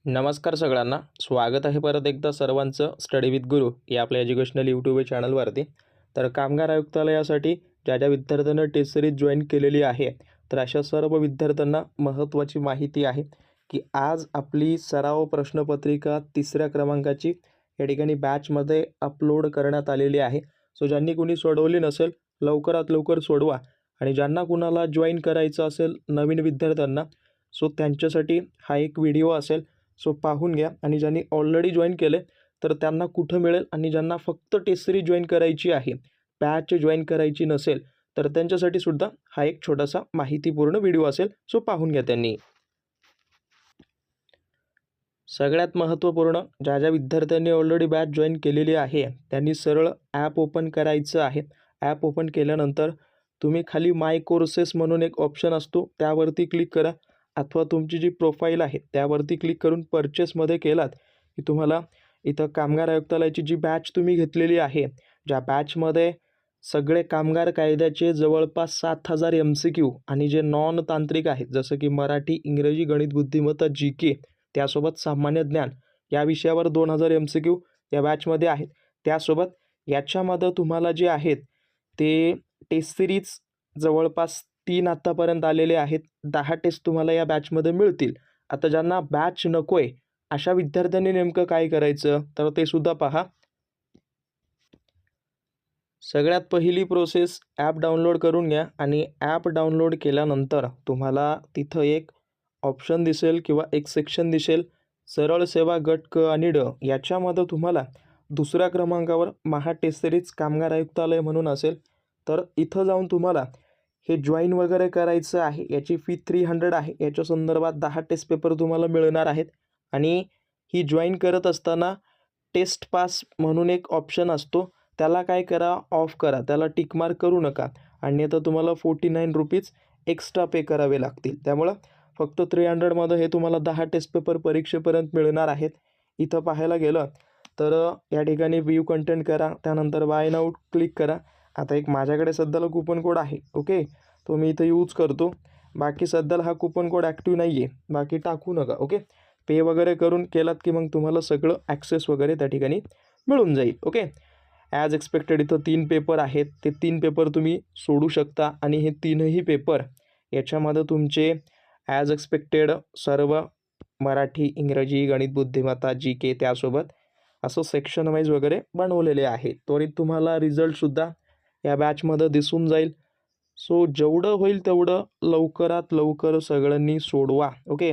नमस्कार सगळ्यांना, स्वागत आहे परत एकदा सर्वांचं स्टडी विथ गुरु या आपल्या एज्युकेशनल यूट्यूब चॅनलवरती. तर कामगार आयुक्तालयासाठी ज्या ज्या विद्यार्थ्यांना टेस्ट सिरीज जॉईन केलेली आहे, तर अशा सर्व विद्यार्थ्यांना महत्त्वाची माहिती आहे की आज आपली सराव प्रश्नपत्रिका 3ऱ्या क्रमांकाची या ठिकाणी बॅचमध्ये अपलोड करण्यात आलेली आहे. सो ज्यांनी कुणी सोडवली नसेल लवकरात लवकर सोडवा, आणि ज्यांना कुणाला जॉईन करायचं असेल नवीन विद्यार्थ्यांना, सो त्यांच्यासाठी हा एक व्हिडिओ असेल. सो पाहून घ्या. आणि ज्यांनी ऑलरेडी जॉईन केले तर त्यांना कुठं मिळेल, आणि ज्यांना फक्त टेस्ट सिरीज जॉईन करायची आहे, बॅच जॉईन करायची नसेल, तर त्यांच्यासाठी सुद्धा हा एक छोटासा माहितीपूर्ण व्हिडिओ असेल. सो पाहून घ्या त्यांनी. सगळ्यात महत्त्वपूर्ण, ज्या ज्या विद्यार्थ्यांनी ऑलरेडी बॅच जॉईन केलेली आहे त्यांनी सरळ ॲप ओपन करायचं आहे. ॲप ओपन केल्यानंतर तुम्ही खाली माय कोर्सेस म्हणून एक ऑप्शन असतो त्यावरती क्लिक करा, अथवा तुमची जी प्रोफाईल आहे त्यावरती क्लिक करून परचेसमध्ये केलात की तुम्हाला इथं कामगार आयुक्तालयाची जी बॅच तुम्ही घेतलेली आहे, ज्या बॅचमध्ये सगळे कामगार कायद्याचे जवळपास 7,000 MCQ आणि जे नॉन तांत्रिक आहेत जसं की मराठी, इंग्रजी, गणित, बुद्धिमत्ता, GK, त्यासोबत सामान्य ज्ञान या विषयावर 2,000 MCQ या बॅचमध्ये आहेत. त्यासोबत याच्यामध्ये तुम्हाला जे आहेत ते टेस्ट सिरीज जवळपास 3 आत्तापर्यंत आलेले आहेत. 10 टेस्ट तुम्हाला या बॅचमध्ये मिळतील. आता ज्यांना बॅच नको आहे अशा विद्यार्थ्यांनी नेमकं काय करायचं तर ते सुद्धा पहा. सगळ्यात पहिली प्रोसेस, ॲप डाउनलोड करून घ्या. आणि ॲप डाउनलोड केल्यानंतर तुम्हाला तिथं एक ऑप्शन दिसेल किंवा एक सेक्शन दिसेल, सरळ सेवा गट क आणि ड. याच्यामध्ये तुम्हाला 2ऱ्या क्रमांकावर महा टेस्ट सिरीज कामगार आयुक्तालय म्हणून असेल. तर इथं जाऊन तुम्हाला हे जॉईन वगैरे करायचं आहे. याची फी 300 आहे. याच्या संदर्भात 10 टेस्ट पेपर तुम्हाला मिळणार आहेत. आणि ही जॉईन करत असताना टेस्ट पास म्हणून एक ऑप्शन असतो, त्याला काय करा, ऑफ करा, त्याला टिकमार्क करू नका. अन्यथा तुम्हाला 49 रुपीज एक्स्ट्रा पे करावे लागतील. त्यामुळं फक्त 300मध्ये हे तुम्हाला 10 टेस्ट पेपर परीक्षेपर्यंत मिळणार आहेत. इथं पाहायला गेलं तर या ठिकाणी व्ह्यू कंटेंट करा, त्यानंतर बाय नाऊ क्लिक करा. आता एक माझ्याकडे सध्याला कुपन कोड आहे, ओके, तो मी इथं यूज करतो. बाकी सध्याला हा कुपन कोड ॲक्टिव्ह नाही आहे, बाकी टाकू नका, ओके. पे वगैरे करून केलात की मग तुम्हाला सगळं ॲक्सेस वगैरे त्या ठिकाणी मिळून जाईल, ओके. ॲज एक्सपेक्टेड इथं 3 पेपर आहेत, ते 3 पेपर तुम्ही सोडू शकता. आणि हे 3ही पेपर याच्यामध्ये तुमचे ॲज एक्सपेक्टेड सर्व मराठी, इंग्रजी, गणित, बुद्धिमत्ता, GK त्यासोबत असं सेक्शन वाईज वगैरे बनवलेले आहे. त्वरित तुम्हाला रिझल्टसुद्धा या बॅचमध्ये दिसून जाईल. सो जेवढं होईल तेवढं लवकरात लवकर सगळ्यांनी सोडवा, ओके.